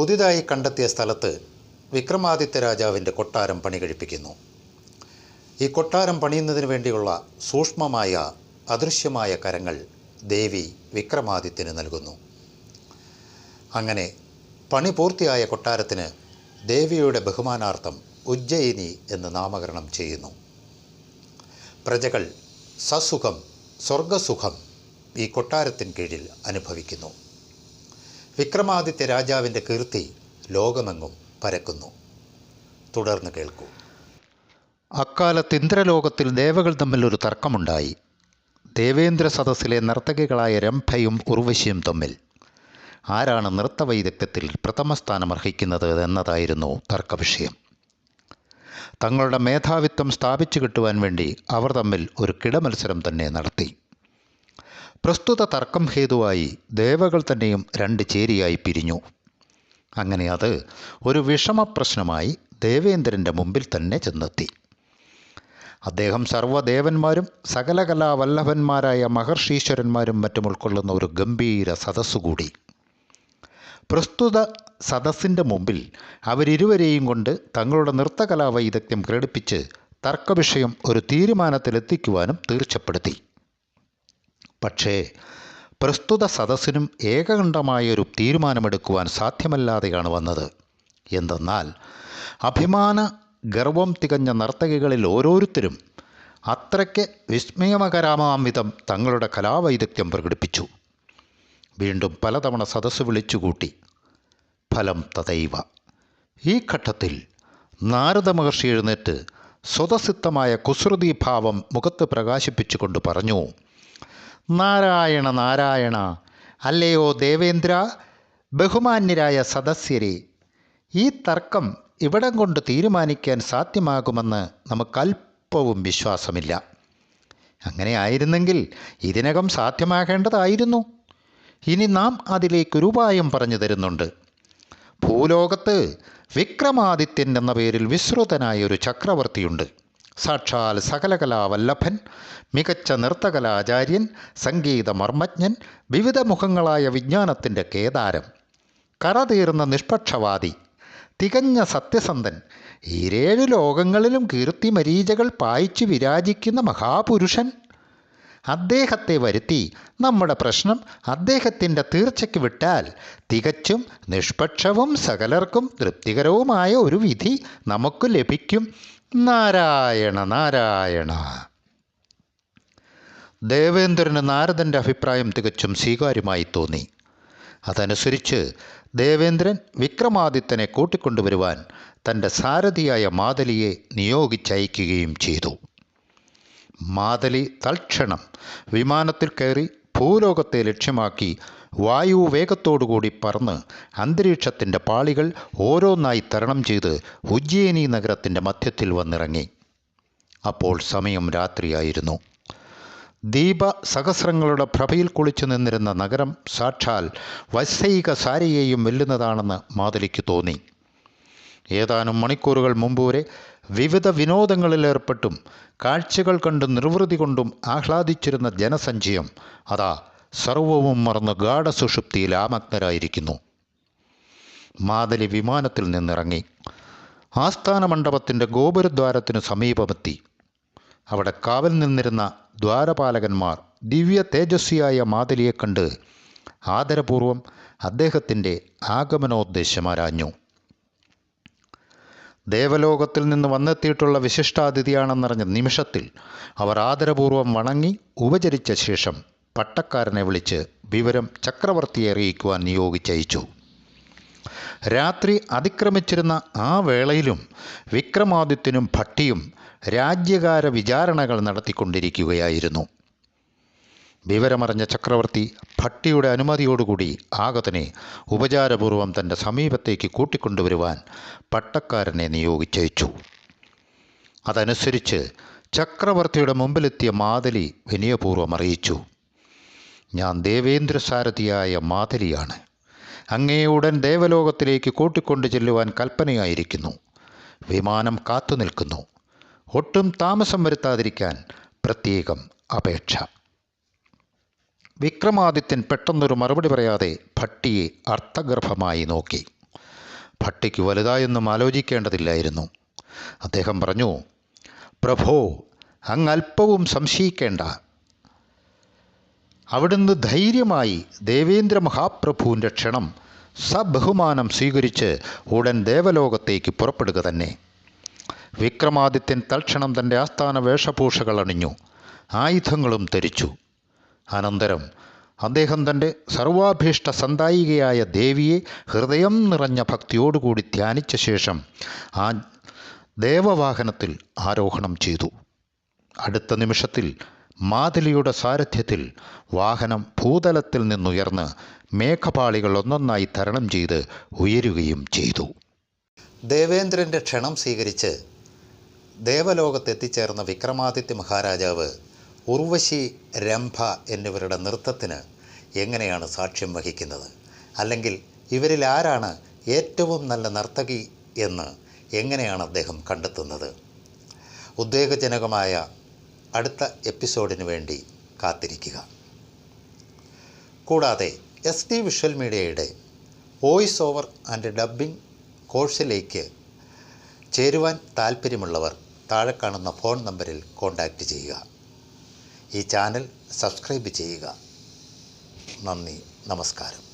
പുതിയതായി കണ്ടെത്തിയ സ്ഥലത്ത് വിക്രമാദിത്യ രാജാവിൻ്റെ കൊട്ടാരം പണി കഴിപ്പിക്കുന്നു. ഈ കൊട്ടാരം പണിയുന്നതിന് വേണ്ടിയുള്ള സൂക്ഷ്മമായ അദൃശ്യമായ കരങ്ങൾ ദേവി വിക്രമാദിത്യന് നൽകുന്നു. അങ്ങനെ പണി പൂർത്തിയായ കൊട്ടാരത്തിന് ദേവിയുടെ ബഹുമാനാർത്ഥം ഉജ്ജയിനി എന്ന് നാമകരണം ചെയ്യുന്നു. പ്രജകൾ സസുഖം സ്വർഗസുഖം ഈ കൊട്ടാരത്തിന് കീഴിൽ അനുഭവിക്കുന്നു. വിക്രമാദിത്യ രാജാവിൻ്റെ കീർത്തി ലോകമെങ്ങും പരക്കുന്നു. തുടർന്ന് കേൾക്കൂ. അക്കാലത്ത് ഇന്ദ്രലോകത്തിൽ ദേവകൾ തമ്മിൽ ഒരു തർക്കമുണ്ടായി. ദേവേന്ദ്ര സദസ്സിലെ നർത്തകികളായ രംഭയും ഉർവശിയും തമ്മിൽ ആരാണ് നൃത്തവൈദഗ്ധ്യത്തിൽ പ്രഥമസ്ഥാനം അർഹിക്കുന്നത് എന്നതായിരുന്നു തർക്കവിഷയം. തങ്ങളുടെ മേധാവിത്വം സ്ഥാപിച്ചു കിട്ടുവാൻ വേണ്ടി അവർ തമ്മിൽ ഒരു കിടമത്സരം തന്നെ നടത്തി. പ്രസ്തുത തർക്കം ഹേതുവായി ദേവകൾ തന്നെയും രണ്ട് ചേരിയായി പിരിഞ്ഞു. അങ്ങനെ അത് ഒരു വിഷമപ്രശ്നമായി ദേവേന്ദ്രൻ്റെ മുമ്പിൽ തന്നെ ചെന്നെത്തി. അദ്ദേഹം സർവ്വദേവന്മാരും സകല കലാവല്ലഭന്മാരായ മഹർഷീശ്വരന്മാരും മറ്റും ഉൾക്കൊള്ളുന്ന ഒരു ഗംഭീര സദസ്സുകൂടി. പ്രസ്തുത സദസ്സിൻ്റെ മുമ്പിൽ അവരിരുവരെയും കൊണ്ട് തങ്ങളുടെ നൃത്തകലാവൈദഗ്ധ്യം പ്രകടിപ്പിച്ച് തർക്കവിഷയം ഒരു തീരുമാനത്തിലെത്തിക്കുവാനും തീർച്ചപ്പെടുത്തി. പക്ഷേ പ്രസ്തുത സദസ്സിനും ഏകകണ്ഠമായൊരു തീരുമാനമെടുക്കുവാൻ സാധ്യമല്ലാതെയാണ് വന്നത്. എന്തെന്നാൽ അഭിമാന ഗർവം തികഞ്ഞ നർത്തകികളിൽ ഓരോരുത്തരും അത്രയ്ക്ക് വിസ്മയമകരമാം വിധം തങ്ങളുടെ കലാവൈദഗ്ധ്യം പ്രകടിപ്പിച്ചു. വീണ്ടും പലതവണ സദസ്സ് വിളിച്ചുകൂട്ടി. ഫലം തദൈവ. ഈ ഘട്ടത്തിൽ നാരദ മഹർഷി എഴുന്നേറ്റ് സ്വതസിദ്ധമായ കുസൃതിഭാവം മുഖത്ത് പ്രകാശിപ്പിച്ചുകൊണ്ട് പറഞ്ഞു: നാരായണ നാരായണ, അല്ലയോ ദേവേന്ദ്ര, ബഹുമാന്യരായ സദസ്യരെ, ഈ തർക്കം ഇവിടം കൊണ്ട് തീരുമാനിക്കാൻ സാധ്യമാകുമെന്ന് നമുക്കല്പവും വിശ്വാസമില്ല. അങ്ങനെ ആയിരുന്നെങ്കിൽ ഇതിനകം സാധ്യമാകേണ്ടതായിരുന്നു. ഇനി നാം അതിലേക്കൊരു ഉപായം പറഞ്ഞു തരുന്നുണ്ട്. ഭൂലോകത്ത് വിക്രമാദിത്യൻ എന്ന പേരിൽ വിശ്രുതനായ ഒരു ചക്രവർത്തിയുണ്ട്. സാക്ഷാൽ സകലകലാവല്ലഭൻ, മികച്ച നൃത്തകലാചാര്യൻ, സംഗീതമർമ്മജ്ഞൻ, വിവിധ മുഖങ്ങളായ വിജ്ഞാനത്തിൻ്റെ കേദാരം, കറതീർന്ന നിഷ്പക്ഷവാദി, തികഞ്ഞ സത്യസന്ധൻ, ഈ 7 ലോകങ്ങളിലും കീർത്തിമരീചകൾ പായിച്ചു വിരാജിക്കുന്ന മഹാപുരുഷൻ. അദ്ദേഹത്തെ വരുത്തി നമ്മുടെ പ്രശ്നം അദ്ദേഹത്തിൻ്റെ തീർച്ചയ്ക്ക് വിട്ടാൽ തികച്ചും നിഷ്പക്ഷവും സകലർക്കും തൃപ്തികരവുമായ ഒരു വിധി നമുക്ക് ലഭിക്കും. നാരായണ നാരായണ. ദേവേന്ദ്രന് നാരദൻ്റെ അഭിപ്രായം തികച്ചും സ്വീകാര്യമായി തോന്നി. അതനുസരിച്ച് ദേവേന്ദ്രൻ വിക്രമാദിത്യനെ കൂട്ടിക്കൊണ്ടുവരുവാൻ തൻ്റെ സാരഥിയായ മാതലിയെ നിയോഗിച്ചയക്കുകയും ചെയ്തു. മാതലി തൽക്ഷണം വിമാനത്തിൽ കയറി ഭൂലോകത്തെ ലക്ഷ്യമാക്കി വായുവേഗത്തോടുകൂടി പറന്ന് അന്തരീക്ഷത്തിൻ്റെ പാളികൾ ഓരോന്നായി തരണം ചെയ്ത് ഉജ്ജയിനി നഗരത്തിൻ്റെ മധ്യത്തിൽ വന്നിറങ്ങി. അപ്പോൾ സമയം രാത്രിയായിരുന്നു. ദീപസഹസ്രങ്ങളുടെ പ്രഭയിൽ കുളിച്ചു നിന്നിരുന്ന നഗരം സാക്ഷാൽ വൈസൈക സാരിയെയും വെല്ലുന്നതാണെന്ന് മാതലിക്ക് തോന്നി. ഏതാനും മണിക്കൂറുകൾ മുമ്പ് വരെ വിവിധ വിനോദങ്ങളിലേർപ്പെട്ടും കാഴ്ചകൾ കണ്ട് നിർവൃതി കൊണ്ടും ആഹ്ലാദിച്ചിരുന്ന ജനസഞ്ചയം അതാ സർവവും മറന്ന് ഗാഢസുഷുപ്തിയിൽ ആമഗ്നരായിരിക്കുന്നു. മാതലി വിമാനത്തിൽ നിന്നിറങ്ങി ആസ്ഥാന മണ്ഡപത്തിൻ്റെ ഗോപുരദ്വാരത്തിനു സമീപമെത്തി. അവിടെ കാവൽ നിന്നിരുന്ന ദ്വാരപാലകന്മാർ ദിവ്യ തേജസ്വിയായ മാതലിയെ കണ്ട് ആദരപൂർവം അദ്ദേഹത്തിൻ്റെ ആഗമനോദ്ദേശമാരാഞ്ഞു. ദേവലോകത്തിൽ നിന്ന് വന്നെത്തിയിട്ടുള്ള വിശിഷ്ടാതിഥിയാണെന്നറിഞ്ഞ നിമിഷത്തിൽ അവർ ആദരപൂർവം വണങ്ങി ഉപചരിച്ച ശേഷം പട്ടക്കാരനെ വിളിച്ച് വിവരം ചക്രവർത്തിയെ അറിയിക്കുവാൻ നിയോഗിച്ചയച്ചു. രാത്രി അതിക്രമിച്ചിരുന്ന ആ വേളയിലും വിക്രമാദിത്യനും ഭട്ടിയും രാജ്യകാര വിചാരണകൾ നടത്തിക്കൊണ്ടിരിക്കുകയായിരുന്നു. വിവരമറിഞ്ഞ ചക്രവർത്തി ഭട്ടിയുടെ അനുമതിയോടുകൂടി ആഗതനെ ഉപചാരപൂർവം തൻ്റെ സമീപത്തേക്ക് കൂട്ടിക്കൊണ്ടുവരുവാൻ പട്ടക്കാരനെ നിയോഗിച്ചയച്ചു. അതനുസരിച്ച് ചക്രവർത്തിയുടെ മുമ്പിലെത്തിയ മാതലി വിനയപൂർവ്വം അറിയിച്ചു: ഞാൻ ദേവേന്ദ്രസാരഥിയായ മാതലിയാണ്. അങ്ങയെ ഉടൻ ദേവലോകത്തിലേക്ക് കൂട്ടിക്കൊണ്ടു ചെല്ലുവാൻ കൽപ്പനയായിരിക്കുന്നു. വിമാനം കാത്തു നിൽക്കുന്നു. ഒട്ടും താമസം വരുത്താതിരിക്കാൻ പ്രത്യേകം അപേക്ഷ. വിക്രമാദിത്യൻ പെട്ടെന്നൊരു മറുപടി പറയാതെ ഭട്ടിയെ അർത്ഥഗർഭമായി നോക്കി. ഭട്ടിക്ക് വലുതായൊന്നും ആലോചിക്കേണ്ടതില്ലായിരുന്നു. അദ്ദേഹം പറഞ്ഞു, പ്രഭോ, അങ്ങ് അല്പവും സംശയിക്കേണ്ട. അവിടുന്ന് ധൈര്യമായി ദേവേന്ദ്ര മഹാപ്രഭുവിൻ്റെ ക്ഷണം സബഹുമാനം സ്വീകരിച്ച് ഉടൻ ദേവലോകത്തേക്ക് പുറപ്പെടുക തന്നെ. വിക്രമാദിത്യൻ തൽക്ഷണം തൻ്റെ ആസ്ഥാന വേഷഭൂഷകൾ അണിഞ്ഞു, ആയുധങ്ങളും ധരിച്ചു. അനന്തരം അദ്ദേഹം തൻ്റെ സർവാഭീഷ്ട സന്തായികയായ ദേവിയെ ഹൃദയം നിറഞ്ഞ ഭക്തിയോടുകൂടി ധ്യാനിച്ച ശേഷം ആ ദേവവാഹനത്തിൽ ആരോഹണം ചെയ്തു. അടുത്ത നിമിഷത്തിൽ മാതലിയുടെ സാരഥ്യത്തിൽ വാഹനം ഭൂതലത്തിൽ നിന്നുയർന്ന് മേഘപാളികൾ ഒന്നൊന്നായി തരണം ചെയ്ത് ഉയരുകയും ചെയ്തു. ദേവേന്ദ്രൻ്റെ ക്ഷണം സ്വീകരിച്ച് ദേവലോകത്തെത്തിച്ചേർന്ന വിക്രമാദിത്യ മഹാരാജാവ് ഉർവശി, രംഭ എന്നിവരുടെ നൃത്തത്തിന് എങ്ങനെയാണ് സാക്ഷ്യം വഹിക്കുന്നത്? അല്ലെങ്കിൽ ഇവരിൽ ആരാണ് ഏറ്റവും നല്ല നർത്തകി എന്ന് എങ്ങനെയാണ് അദ്ദേഹം കണ്ടെത്തുന്നത്? ഉദ്വേഗജനകമായ അടുത്ത എപ്പിസോഡിന് വേണ്ടി കാത്തിരിക്കുക. കൂടാതെ SD വിഷ്വൽ മീഡിയയുടെ വോയിസ് ഓവർ ആൻഡ് ഡബ്ബിംഗ് കോഴ്സിലേക്ക് ചേരുവാൻ താൽപ്പര്യമുള്ളവർ താഴെ കാണുന്ന ഫോൺ നമ്പറിൽ കോൺടാക്റ്റ് ചെയ്യുക. ഈ ചാനൽ സബ്സ്ക്രൈബ് ചെയ്യുക. നന്ദി, നമസ്കാരം.